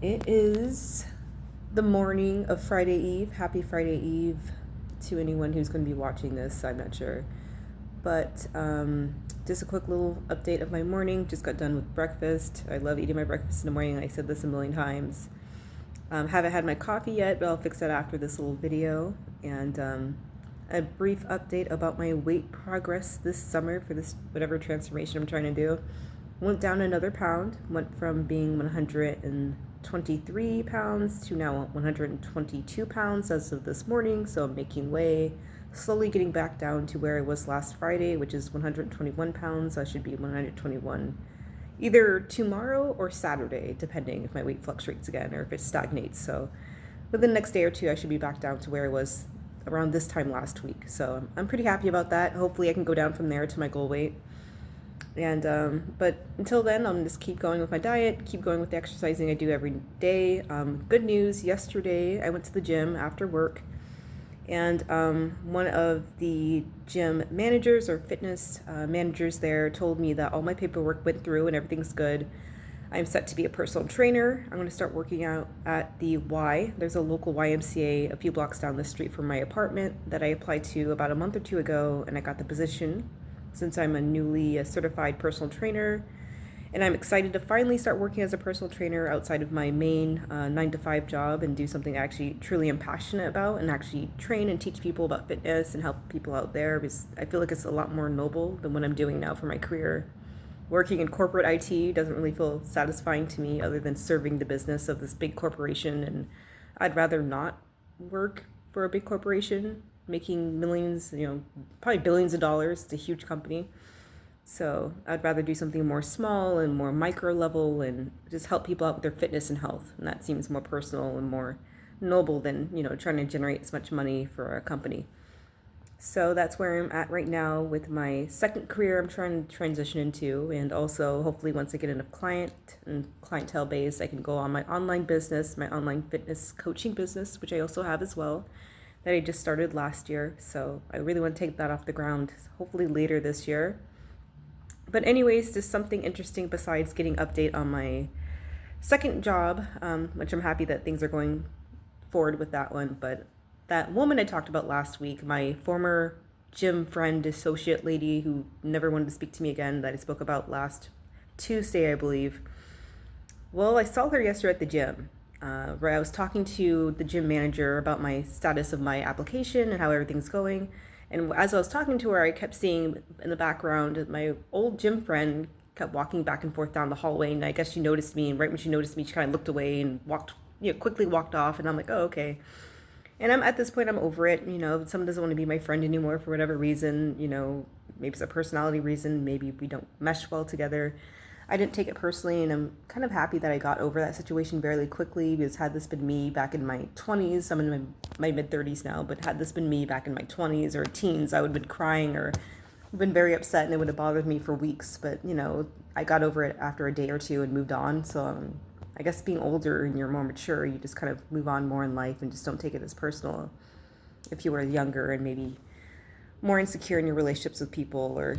It is the morning of Friday Eve. Happy Friday Eve to anyone who's going to be watching this. I'm not sure. But just a quick little update of my morning. Just got done with breakfast. I love eating my breakfast in the morning. I said this a million times. Haven't had my coffee yet, but I'll fix that after this little video. And a brief update about my weight progress this summer for this whatever transformation I'm trying to do. Went down another pound, went from being 123 pounds to now 122 pounds as of this morning, so I'm making way, slowly getting back down to where I was last Friday, which is 121 pounds. I should be 121 either tomorrow or Saturday, depending if my weight fluctuates again or if it stagnates. So within the next day or two, I should be back down to where I was around this time last week. So I'm pretty happy about that. Hopefully I can go down from there to my goal weight. And but until then, I'm just keep going with my diet, keep going with the exercising I do every day. Good news, yesterday I went to the gym after work, and one of the gym managers or fitness managers there told me that all my paperwork went through and everything's good. I'm set to be a personal trainer. I'm going to start working out at the Y. There's a local YMCA a few blocks down the street from my apartment that I applied to about a month or two ago, and I got the position since I'm a newly certified personal trainer. And I'm excited to finally start working as a personal trainer outside of my main 9 to 5 job and do something I actually truly am passionate about and actually train and teach people about fitness and help people out there, because I feel like it's a lot more noble than what I'm doing now for my career. Working in corporate IT doesn't really feel satisfying to me other than serving the business of this big corporation, and I'd rather not work for a big corporation making millions, probably billions of dollars. It's a huge company. So I'd rather do something more small and more micro level and just help people out with their fitness and health. And that seems more personal and more noble than, trying to generate as much money for a company. So that's where I'm at right now with my second career I'm trying to transition into. And also, hopefully, once I get enough clientele base, I can go on my online business, my online fitness coaching business, which I also have as well, that I just started last year. So I really want to take that off the ground, hopefully later this year. But anyways, just something interesting besides getting update on my second job, which I'm happy that things are going forward with that one. But that woman I talked about last week, my former gym friend, associate lady who never wanted to speak to me again, that I spoke about last Tuesday, I believe. Well, I saw her yesterday at the gym. Where I was talking to the gym manager about my status of my application and how everything's going. And as I was talking to her, I kept seeing in the background my old gym friend kept walking back and forth down the hallway. And I guess she noticed me. And right when she noticed me, she kind of looked away and quickly walked off. And I'm like, oh, okay. And I'm at this point, I'm over it. If someone doesn't want to be my friend anymore for whatever reason, maybe it's a personality reason, maybe we don't mesh well together. I didn't take it personally, and I'm kind of happy that I got over that situation fairly quickly, because had this been me back in my 20s, I'm in my mid-30s now, but had this been me back in my 20s or teens, I would have been crying or been very upset, and it would have bothered me for weeks. But, I got over it after a day or two and moved on. So I guess being older and you're more mature, you just kind of move on more in life and just don't take it as personal. If you were younger and maybe more insecure in your relationships with people, or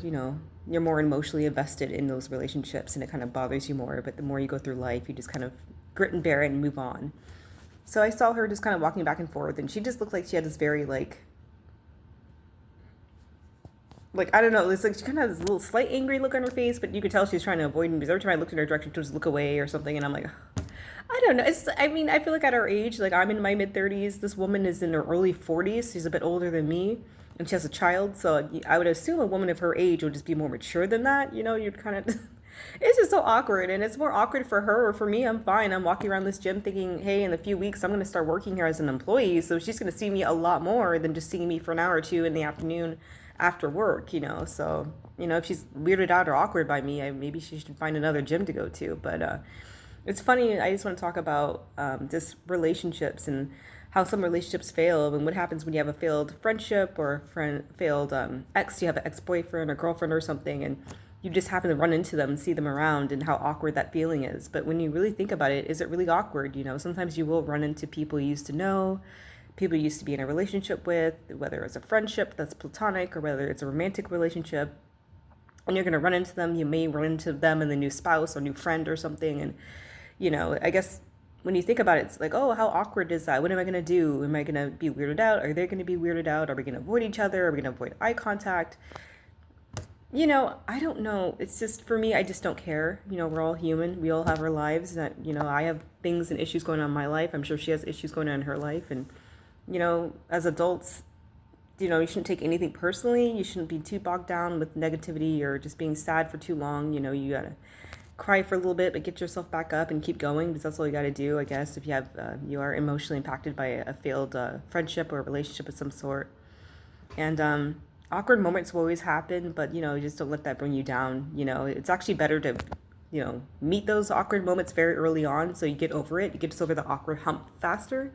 you're more emotionally invested in those relationships and it kind of bothers you more, but the more you go through life, you just kind of grit and bear it and move on. So I saw her just kind of walking back and forth, and she just looked like she had this very like I don't know, it's like she kind of has this little slight angry look on her face, but you could tell she's trying to avoid me, because every time I looked in her direction she would just look away or something, and I'm like, I don't know. I feel like at our age, like I'm in my mid-30s, this woman is in her early 40s. She's a bit older than me, and she has a child. So I would assume a woman of her age would just be more mature than that. You'd kind of, it's just so awkward. And it's more awkward for her, or for me. I'm fine. I'm walking around this gym thinking, hey, in a few weeks, I'm going to start working here as an employee. So she's going to see me a lot more than just seeing me for an hour or two in the afternoon after work, So, if she's weirded out or awkward by me, maybe she should find another gym to go to. But, it's funny, I just want to talk about just relationships and how some relationships fail, and what happens when you have a failed friendship or failed ex. You have an ex-boyfriend or girlfriend or something, and you just happen to run into them and see them around, and how awkward that feeling is. But when you really think about it, is it really awkward? Sometimes you will run into people you used to know, people you used to be in a relationship with, whether it's a friendship that's platonic or whether it's a romantic relationship. And you're going to run into them. You may run into them and the new spouse or new friend or something. And I guess when you think about it, it's like, oh, how awkward is that? What am I going to do? Am I going to be weirded out? Are they going to be weirded out? Are we going to avoid each other? Are we going to avoid eye contact? I don't know. It's just, for me, I just don't care. We're all human. We all have our lives. That, I have things and issues going on in my life. I'm sure she has issues going on in her life. And, as adults, you shouldn't take anything personally. You shouldn't be too bogged down with negativity or just being sad for too long. You gotta cry for a little bit, but get yourself back up and keep going, because that's all you gotta do, I guess, if you are emotionally impacted by a failed friendship or a relationship of some sort. And awkward moments will always happen, but just don't let that bring you down. It's actually better to meet those awkward moments very early on, so you get over it. You get over the awkward hump faster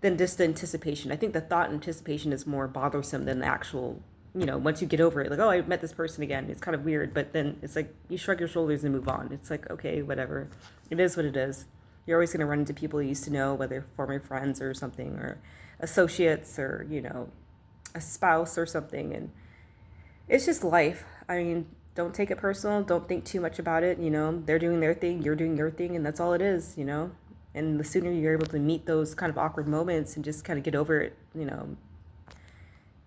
than just the anticipation. I think the thought anticipation is more bothersome than the actual, once you get over it, like, oh, I met this person again. It's kind of weird, but then it's like you shrug your shoulders and move on. It's like, okay, whatever. It is what it is. You're always going to run into people you used to know, whether former friends or something, or associates, or, a spouse or something. And it's just life. I mean, don't take it personal. Don't think too much about it. They're doing their thing, you're doing your thing, and that's all it is. And the sooner you're able to meet those kind of awkward moments and just kind of get over it,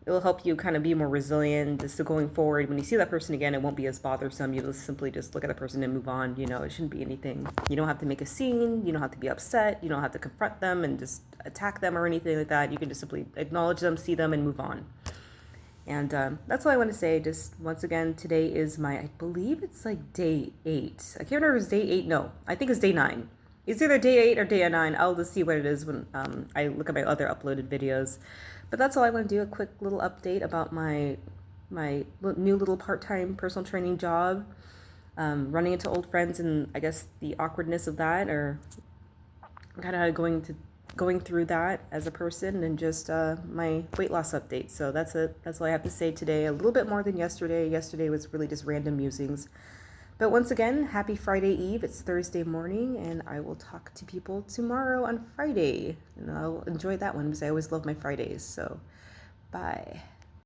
it'll help you kind of be more resilient. Just so going forward, when you see that person again, it won't be as bothersome. You'll simply just look at the person and move on. It shouldn't be anything. You don't have to make a scene. You don't have to be upset. You don't have to confront them and just attack them or anything like that. You can just simply acknowledge them, see them, and move on. And that's all I want to say. Just once again, today is I believe it's like day 8. I can't remember if it's day 8. No, I think it's day 9. It's either day 8 or day 9. I'll just see what it is when I look at my other uploaded videos. But that's all I want to do, a quick little update about my new little part-time personal training job, running into old friends, and I guess the awkwardness of that, or kind of going through that as a person, and just my weight loss update. So that's it. That's all I have to say today. A little bit more than yesterday. Yesterday was really just random musings. But once again, happy Friday Eve. It's Thursday morning, and I will talk to people tomorrow on Friday. And I'll enjoy that one because I always love my Fridays. So, bye.